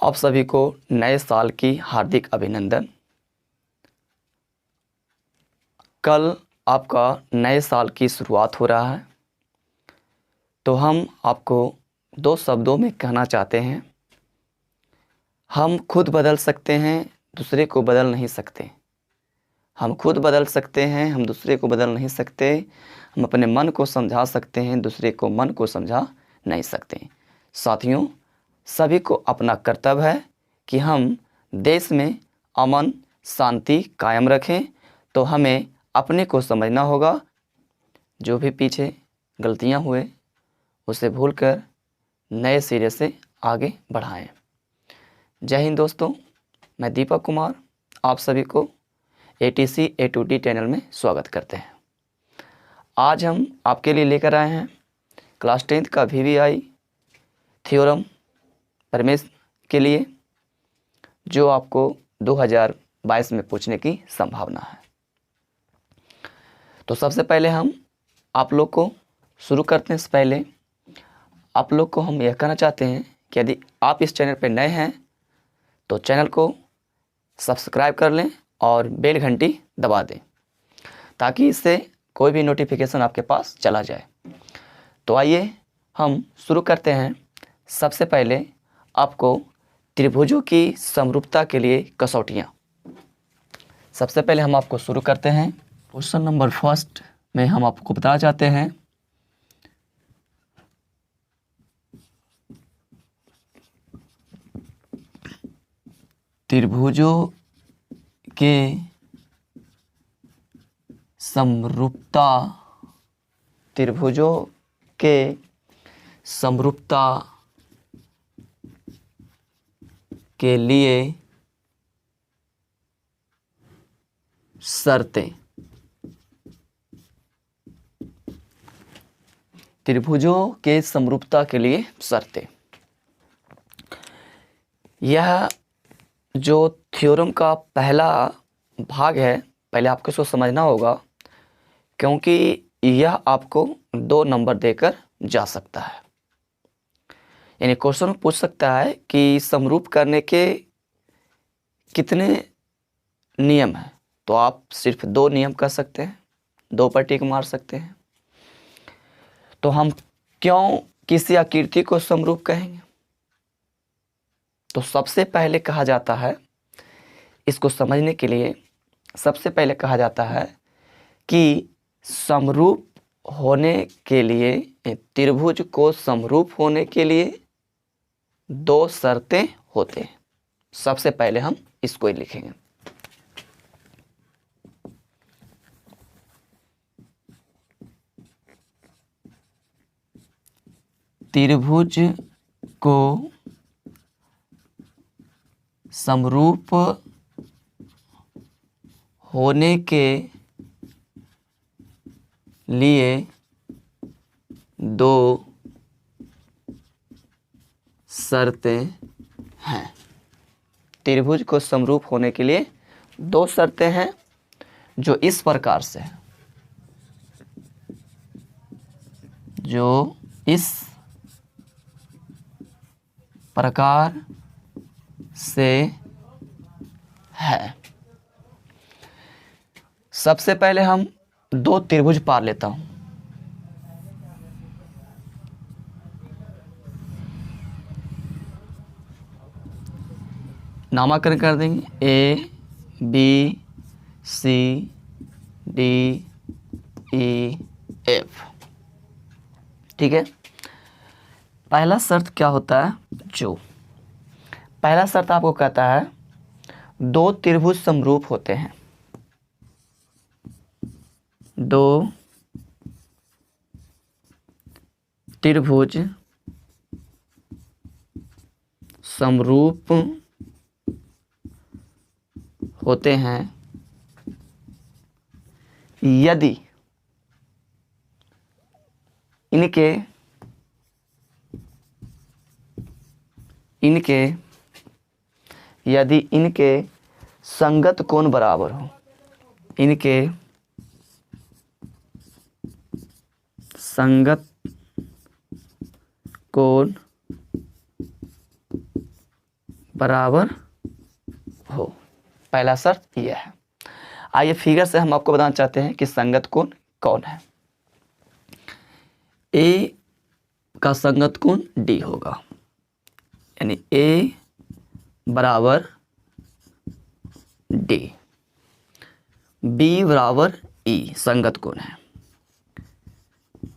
आप सभी को नए साल की हार्दिक अभिनंदन। कल आपका नए साल की शुरुआत हो रहा है, तो हम आपको 2 शब्दों में कहना चाहते हैं। हम खुद बदल सकते हैं, दूसरे को बदल नहीं सकते। हम खुद बदल सकते हैं, हम दूसरे को बदल नहीं सकते। हम अपने मन को समझा सकते हैं, दूसरे को मन को समझा नहीं सकते। साथियों, सभी को अपना कर्तव्य है कि हम देश में अमन शांति कायम रखें। तो हमें अपने को समझना होगा। जो भी पीछे गलतियां हुए उसे भूलकर नए सिरे से आगे बढ़ाएं। जय हिंद दोस्तों, मैं दीपक कुमार आप सभी को ATC A2D चैनल में स्वागत करते हैं। आज हम आपके लिए लेकर आए हैं क्लास 10th का VVI थ्योरम प्रमेय के लिए, जो आपको 2022 में पूछने की संभावना है। तो सबसे पहले हम आप लोग को शुरू करने से पहले आप लोग को हम यह कहना चाहते हैं कि यदि आप इस चैनल पर नए हैं तो चैनल को सब्सक्राइब कर लें और बेल घंटी दबा दें, ताकि इससे कोई भी नोटिफिकेशन आपके पास चला जाए। तो आइए हम शुरू करते हैं। सबसे पहले आपको त्रिभुजों की समरूपता के लिए कसौटियाँ। सबसे पहले हम आपको शुरू करते हैं। क्वेश्चन नंबर फर्स्ट में हम आपको बताना चाहते हैं त्रिभुजों के समरूपता के लिए शर्तें। त्रिभुजों के समरूपता के लिए शर्तें। यह जो थ्योरम का पहला भाग है, पहले आपको इसको समझना होगा, क्योंकि यह आपको 2 नंबर देकर जा सकता है। यानी क्वेश्चन पूछ सकता है कि समरूप करने के कितने नियम हैं, तो आप सिर्फ 2 नियम कर सकते हैं, 2 पर टिक मार सकते हैं। तो हम क्यों किसी आकृति को समरूप कहेंगे? तो सबसे पहले कहा जाता है, इसको समझने के लिए सबसे पहले कहा जाता है कि समरूप होने के लिए, त्रिभुज को समरूप होने के लिए 2 शर्तें होते हैं। सबसे पहले हम इसको ही लिखेंगे। त्रिभुज को समरूप होने के लिए 2 शर्तें हैं। त्रिभुज को समरूप होने के लिए 2 शर्तें हैं, जो इस प्रकार से हैं। है। सबसे पहले हम 2 त्रिभुज पार लेता हूं। नामाकरण कर देंगे ABCDEF। ठीक है। पहला शर्त क्या होता है? जो पहला शर्त आपको कहता है 2 त्रिभुज समरूप होते हैं। 2 त्रिभुज समरूप होते हैं यदि इनके संगत कोण बराबर हो। इनके संगत कोण बराबर हो। पहला शर्त यह है। आइए फिगर से हम आपको बताना चाहते हैं कि संगत कोण कौन है। ए का संगत कोण डी होगा, यानी ए बराबर डी। बी बराबर ई संगत कोण है,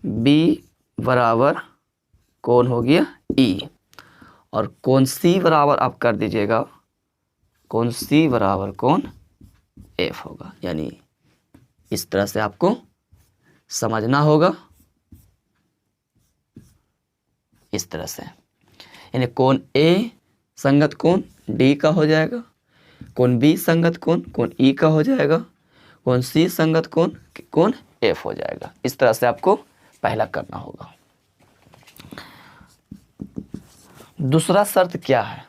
बी बराबर कौन हो गया ई। और कोण सी बराबर आप कर दीजिएगा, कोण सी बराबर कोण एफ होगा। यानी इस तरह से आपको समझना होगा, इस तरह से। यानी कोण ए संगत कोण डी का हो जाएगा, कोण बी संगत कोण ई का हो जाएगा, कोण सी संगत कोण एफ हो जाएगा। इस तरह से आपको पहला करना होगा। दूसरा शर्त क्या है,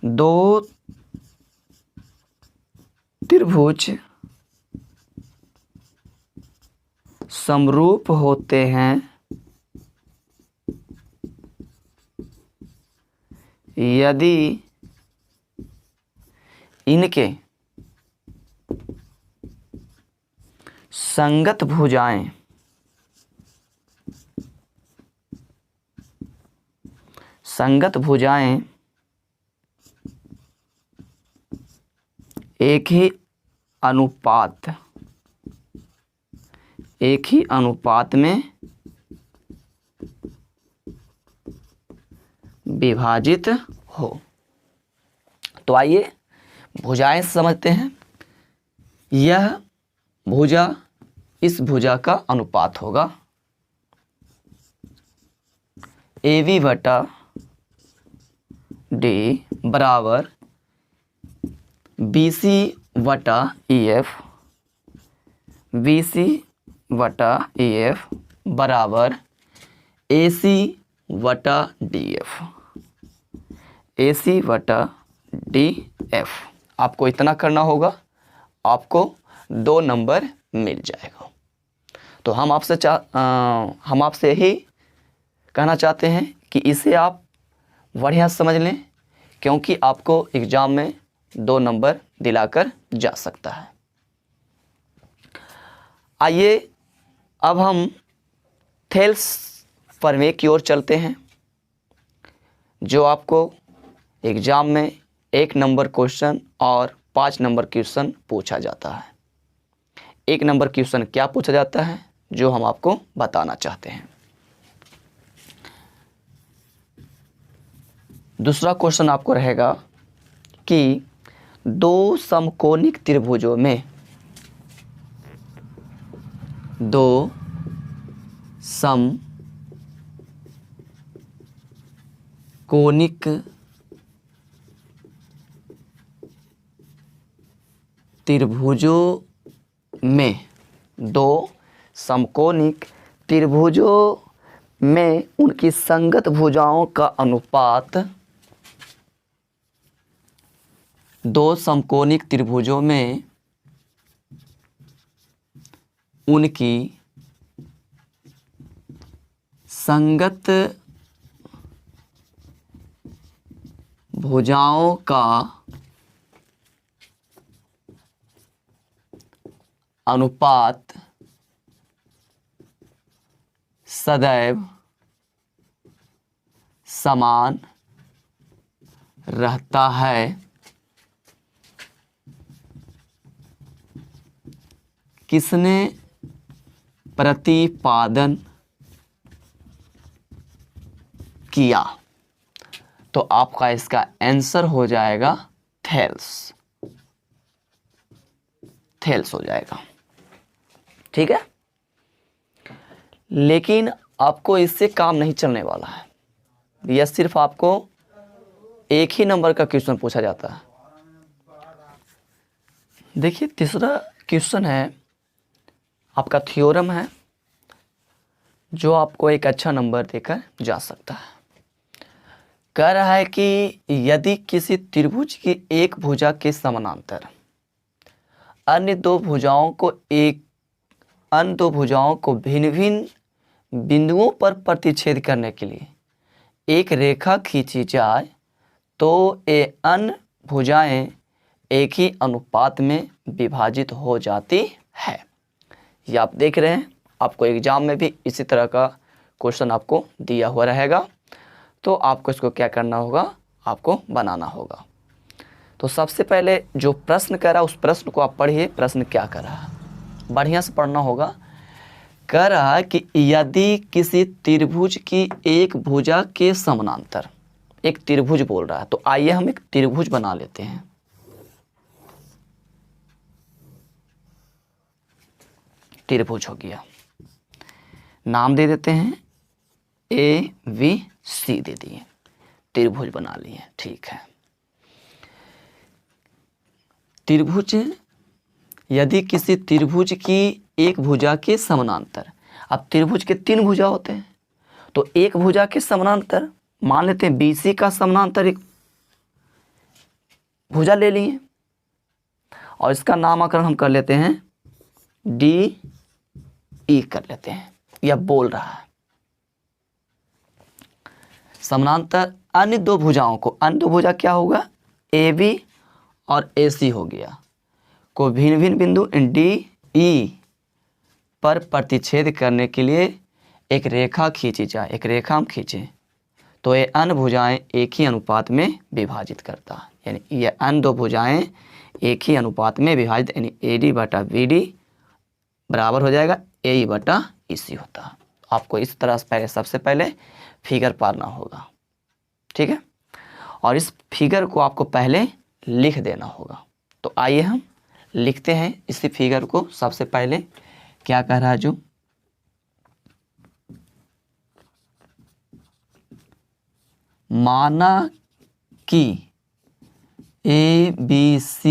दो त्रिभुज समरूप होते हैं यदि इनके संगत भुजाएं एक ही अनुपात में विभाजित हो। तो आइए भुजाएं समझते हैं। यह भुजा इस भुजा का अनुपात होगा AB बटा डी बराबर BC बटा EF, BC बटा EF बराबर AC बटा DF, AC बटा DF। आपको इतना करना होगा, आपको 2 नंबर मिल जाएगा। तो हम आपसे यही कहना चाहते हैं कि इसे आप बढ़िया समझ लें, क्योंकि आपको एग्ज़ाम में 2 नंबर दिलाकर जा सकता है। आइए अब हम थेल्स प्रमेय की ओर चलते हैं, जो आपको एग्ज़ाम में 1 नंबर क्वेश्चन और 5 नंबर क्वेश्चन पूछा जाता है। 1 नंबर क्वेश्चन क्या पूछा जाता है, जो हम आपको बताना चाहते हैं। दूसरा क्वेश्चन आपको रहेगा कि 2 समकोणिक त्रिभुजों में 2 समकोणिक त्रिभुजों में 2 समकोणिक त्रिभुजों में उनकी संगत भुजाओं का अनुपात 2 समकोणिक त्रिभुजों में उनकी संगत भुजाओं का अनुपात सदैव समान रहता है। किसने प्रतिपादन किया? तो आपका इसका आंसर हो जाएगा थेल्स हो जाएगा। ठीक है, लेकिन आपको इससे काम नहीं चलने वाला है। यह सिर्फ आपको 1 ही नंबर का क्वेश्चन पूछा जाता है। देखिए, तीसरा क्वेश्चन है आपका थ्योरम है, जो आपको एक अच्छा नंबर देकर जा सकता है। कह रहा है कि यदि किसी त्रिभुज की एक भुजा के समानांतर अन्य दो भुजाओं को भिन्न भिन्न बिंदुओं पर प्रतिच्छेद करने के लिए एक रेखा खींची जाए तो ये अन्य भुजाएं एक ही अनुपात में विभाजित हो जाती है। ये आप देख रहे हैं, आपको एग्जाम में भी इसी तरह का क्वेश्चन आपको दिया हुआ रहेगा, तो आपको इसको क्या करना होगा, आपको बनाना होगा। तो सबसे पहले जो प्रश्न कह रहा है उस प्रश्न को आप पढ़िए। प्रश्न क्या कर रहा है, बढ़िया से पढ़ना होगा। कह रहा है कि यदि किसी त्रिभुज की एक भुजा के समानांतर, एक त्रिभुज बोल रहा है, तो आइए हम एक त्रिभुज बना लेते हैं। त्रिभुज हो गया, नाम दे देते हैं ABC दे दिए, त्रिभुज बना लिए, ठीक है। त्रिभुज, यदि किसी त्रिभुज की एक भुजा के समानांतर, अब त्रिभुज के 3 भुजा होते हैं, तो एक भुजा के समानांतर मान लेते हैं BC का समानांतर एक भुजा ले लिए और इसका नामकरण हम कर लेते हैं DE कर लेते हैं। यह बोल रहा है समानांतर अन्य 2 भुजाओं को, अन्य 2 भुजा क्या होगा, AB और AC हो गया, को भिन्न भिन्न बिंदु DE पर प्रतिच्छेद करने के लिए एक रेखा खींची जाए। एक रेखा हम खींचें तो ये अन्य भुजाएं एक ही अनुपात में विभाजित करता है, यानी ये अन्य 2 भुजाएं एक ही अनुपात में विभाजित, यानी AD बटा BD बराबर हो जाएगा AE बटा EC होता है। आपको इस तरह से पहले, सबसे पहले फिगर पाना होगा, ठीक है, और इस फिगर को आपको पहले लिख देना होगा। तो आइए हम लिखते हैं इसी फिगर को। सबसे पहले क्या कह रहा है, जो माना कि ABC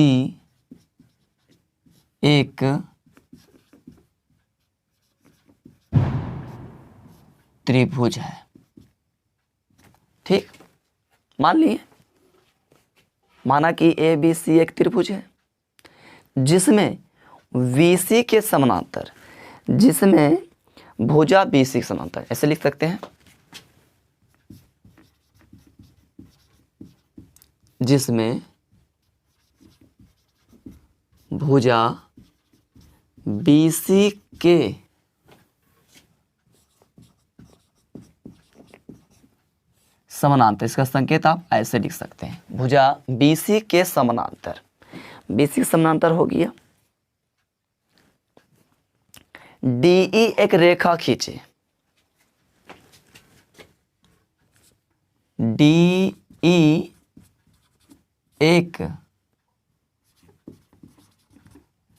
एक त्रिभुज है, ठीक, मान लिए, माना कि ABC एक त्रिभुज है जिसमें BC के समानांतर, जिसमें भुजा BC के समानांतर, ऐसे लिख सकते हैं, जिसमें भुजा BC के समानांतर, इसका संकेत आप ऐसे लिख सकते हैं, भुजा BC के समानांतर, BC के समानांतर हो गया। DE एक रेखा खींचे, DE एक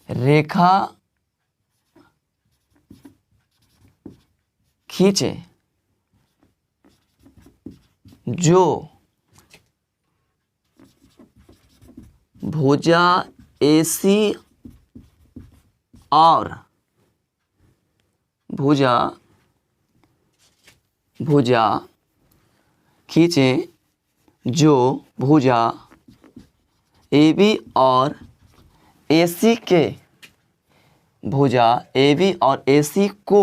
रेखा खींचे जो भुजा AC और भुजा खींचे जो भुजा AB और AC के, भुजा AB और AC को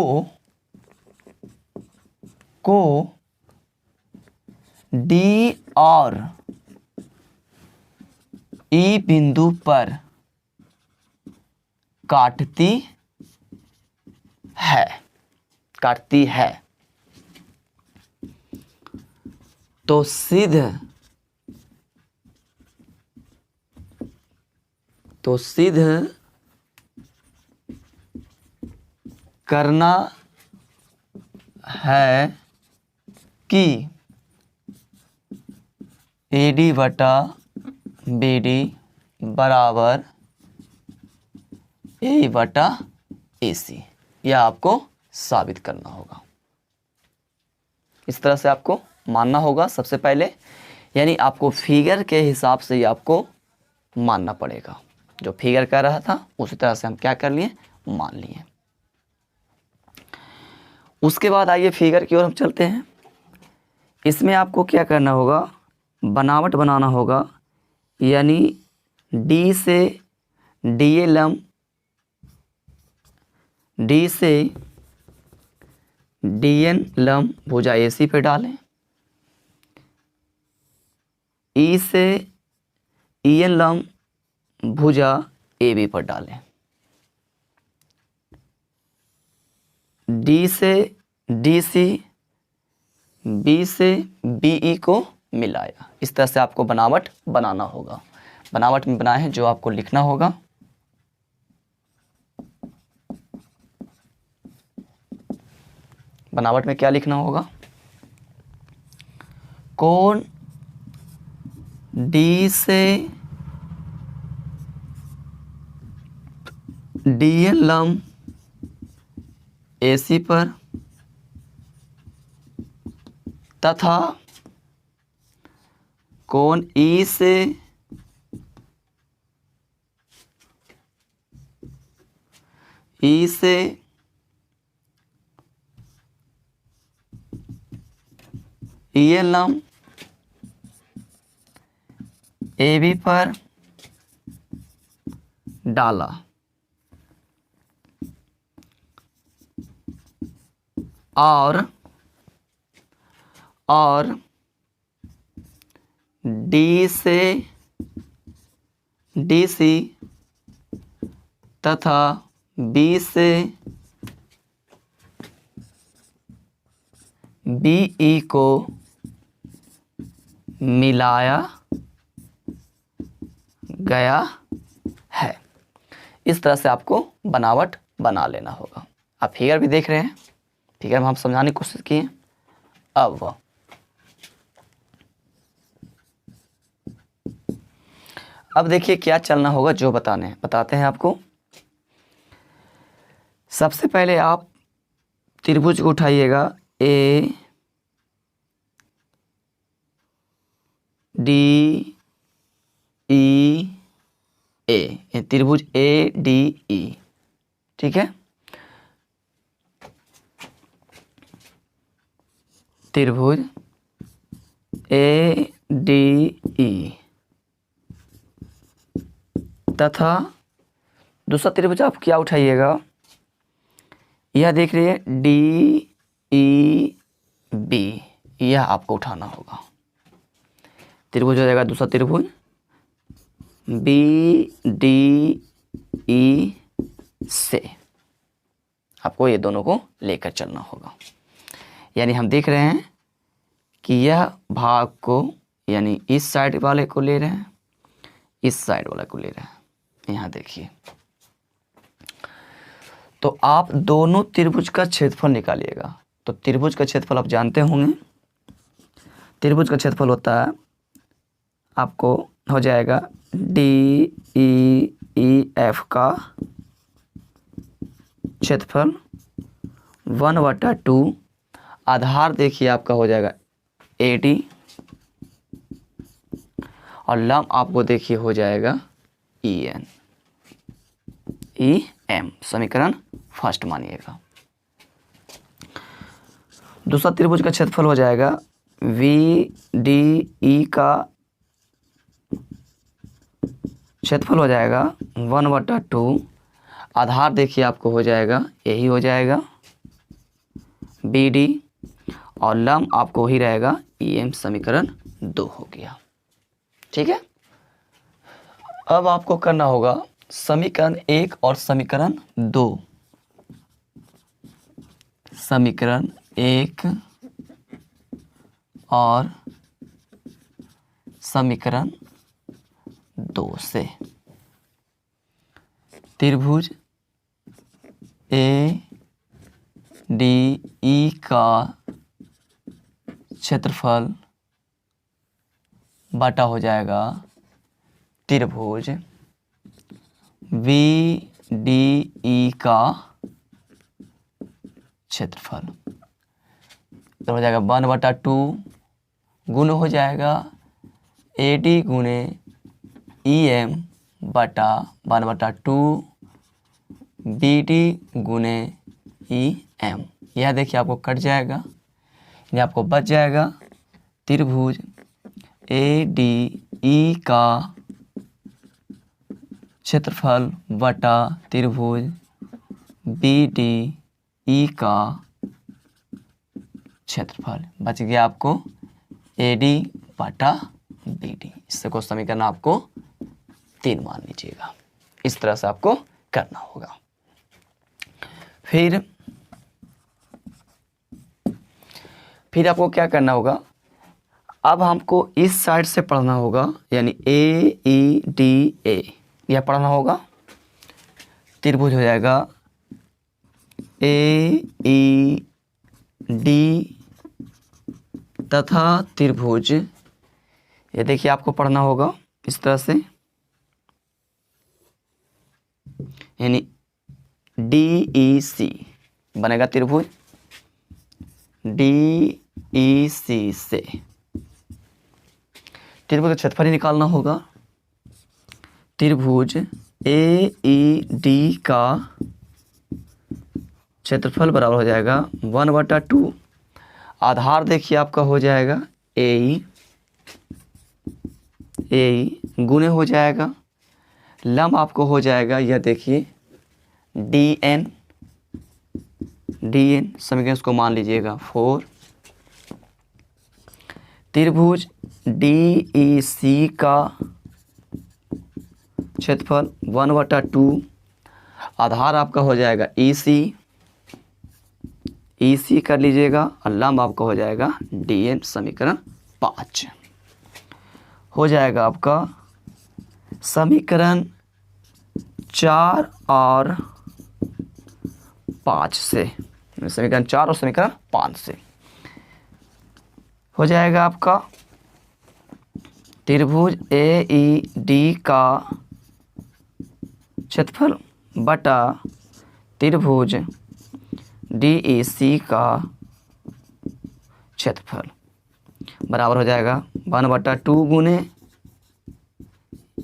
D और E बिंदु पर काटती है, तो सिद्ध करना है कि AD बटा BD बराबर AE बटा AC, यह आपको साबित करना होगा। इस तरह से आपको मानना होगा सबसे पहले, यानी आपको फिगर के हिसाब से ही आपको मानना पड़ेगा। जो फिगर कह रहा था उसी तरह से हम क्या कर लिए, मान लिए। उसके बाद आइए फिगर की ओर हम चलते हैं। इसमें आपको क्या करना होगा, बनावट बनाना होगा, यानी D से DA लंब, D से DN लंब भुजा AC पे डालें, ई से ई एन लंब भुजा ए बी पर डालें। डी से डी सी, बी से बी ई को मिलाया। इस तरह से आपको बनावट बनाना होगा। बनावट में बनाए हैं जो आपको लिखना होगा। बनावट में क्या लिखना होगा? कोण डी से डी एन लंब ए सी पर तथा कोण ई से ई एन लंब ए बी पर डाला। और डी से डी सी तथा बी से बी ई को मिलाया गया है। इस तरह से आपको बनावट बना लेना होगा। आप फिगर भी देख रहे हैं, फिगर में हम समझाने की कोशिश किए। अब देखिए क्या चलना होगा, जो बताते हैं आपको। सबसे पहले आप त्रिभुज को उठाइएगा, ए डी ई ए, त्रिभुज ए डी ई, ठीक है। त्रिभुज ए डी ई तथा दूसरा त्रिभुज आप क्या उठाइएगा, यह देख रही है डी ई बी, यह आपको उठाना होगा। त्रिभुज हो जाएगा दूसरा त्रिभुज बी डी ई से, आपको ये दोनों को लेकर चलना होगा। यानी हम देख रहे हैं कि यह भाग को, यानी इस साइड वाले को ले रहे हैं, इस साइड वाले को ले रहे हैं। यहाँ देखिए, तो आप दोनों त्रिभुज का क्षेत्रफल निकालिएगा। तो त्रिभुज का क्षेत्रफल आप जानते होंगे, त्रिभुज का क्षेत्रफल होता है, आपको हो जाएगा डी ई एफ का क्षेत्रफल 1/2, आधार देखिए आपका हो जाएगा AD, और लंब आपको देखिए हो जाएगा EM। समीकरण फर्स्ट मानिएगा। दूसरा त्रिभुज का क्षेत्रफल हो जाएगा VDE का क्षेत्रफल हो जाएगा 1/2, आधार देखिए आपको हो जाएगा, यही हो जाएगा BD, और लंब आपको ही रहेगा EM। समीकरण 2 हो गया, ठीक है। अब आपको करना होगा समीकरण 1 और समीकरण 2। समीकरण 1 और समीकरण 2 से त्रिभुज ADE का क्षेत्रफल बटा हो जाएगा त्रिभुज VDE का क्षेत्रफल, तो हो जाएगा 1/2 गुण हो जाएगा AD गुणे EM बटा 1/2 BD गुणे EM। यह देखिए आपको कट जाएगा, ये आपको बच जाएगा त्रिभुज ADE का क्षेत्रफल बटा त्रिभुज BDE का क्षेत्रफल। बच गया आपको AD बटा बी डी। इससे को समीकरण आपको 3 मान लीजिएगा। इस तरह से आपको करना होगा। फिर आपको क्या करना होगा, अब हमको इस साइड से पढ़ना होगा, यानी ए ई डी ए यह पढ़ना होगा। त्रिभुज हो जाएगा ए ई डी तथा त्रिभुज, ये देखिए आपको पढ़ना होगा इस तरह से, यानी डी ई सी बनेगा त्रिभुज डी ई सी से। त्रिभुज का क्षेत्रफल ही निकालना होगा। त्रिभुज ए ई डी का क्षेत्रफल बराबर हो जाएगा 1/2। आधार देखिए आपका हो जाएगा ए गुने हो जाएगा, लंब आपको हो जाएगा यह देखिए डी एन, समीकरण इसको मान लीजिएगा 4। त्रिभुज डी ई सी का क्षेत्रफल 1/2, आधार आपका हो जाएगा ई सी कर लीजिएगा, और लंब आपका हो जाएगा डी एन। समीकरण 5 हो जाएगा आपका। समीकरण 4 और 5 से, समीकरण 4 और समीकरण 5 से हो जाएगा आपका त्रिभुज ए ई डी का क्षेत्रफल बटा त्रिभुज डी ई सी का क्षेत्रफल बराबर हो जाएगा 1/2 गुने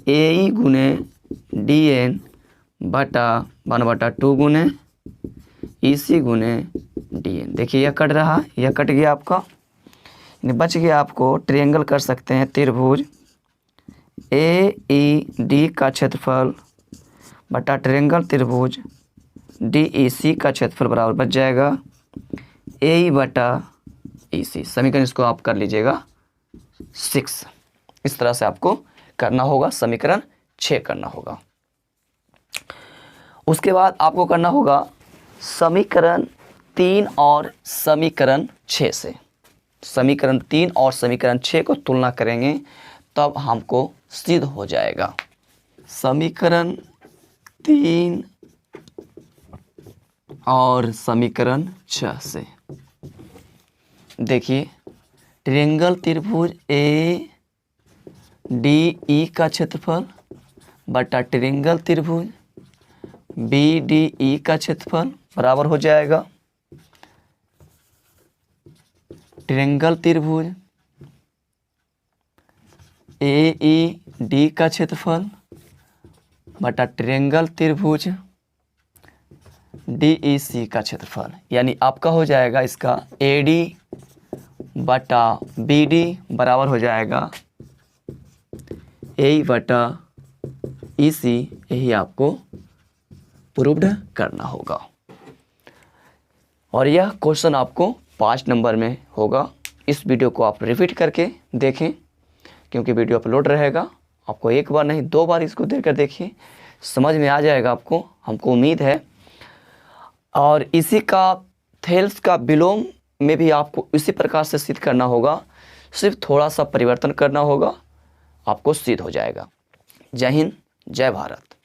ए ई गुने डी एन बटा 1/2 गुने ई सी गुने डी एन। देखिए यह कट रहा, यह कट गया आपका, बच गया। आपको ट्रायंगल कर सकते हैं। त्रिभुज ए ई डी का क्षेत्रफल बटा ट्रायंगल त्रिभुज डी ई सी का क्षेत्रफल बराबर बच जाएगा ए ई बटा ई सी। समीकरण इसको आप कर लीजिएगा 6। इस तरह से आपको करना होगा। समीकरण 6 करना होगा। उसके बाद आपको करना होगा समीकरण 3 और समीकरण 6 से। समीकरण 3 और समीकरण 6 को तुलना करेंगे तब हमको सिद्ध हो जाएगा। समीकरण 3 और समीकरण 6 से देखिए, ट्रायंगल त्रिभुज ए डी ई का क्षेत्रफल बटा ट्रायंगल त्रिभुज बी डी ई का क्षेत्रफल बराबर हो जाएगा ट्रायंगल त्रिभुज ए ई डी का क्षेत्रफल बटा ट्रायंगल त्रिभुज डी ई सी का क्षेत्रफल, यानी आपका हो जाएगा इसका ए डी बटा बी डी बराबर हो जाएगा ए बटा ई सी। यही आपको प्रूव्ड करना होगा। और यह क्वेश्चन आपको 5 नंबर में होगा। इस वीडियो को आप रिपीट करके देखें, क्योंकि वीडियो अपलोड रहेगा। आपको एक बार नहीं 2 बार इसको देख कर देखिए, समझ में आ जाएगा आपको, हमको उम्मीद है। और इसी का थेल्स का विलोम में भी आपको इसी प्रकार से सिद्ध करना होगा। सिर्फ थोड़ा सा परिवर्तन करना होगा, आपको सिद्ध हो जाएगा। जय हिंद, जय भारत।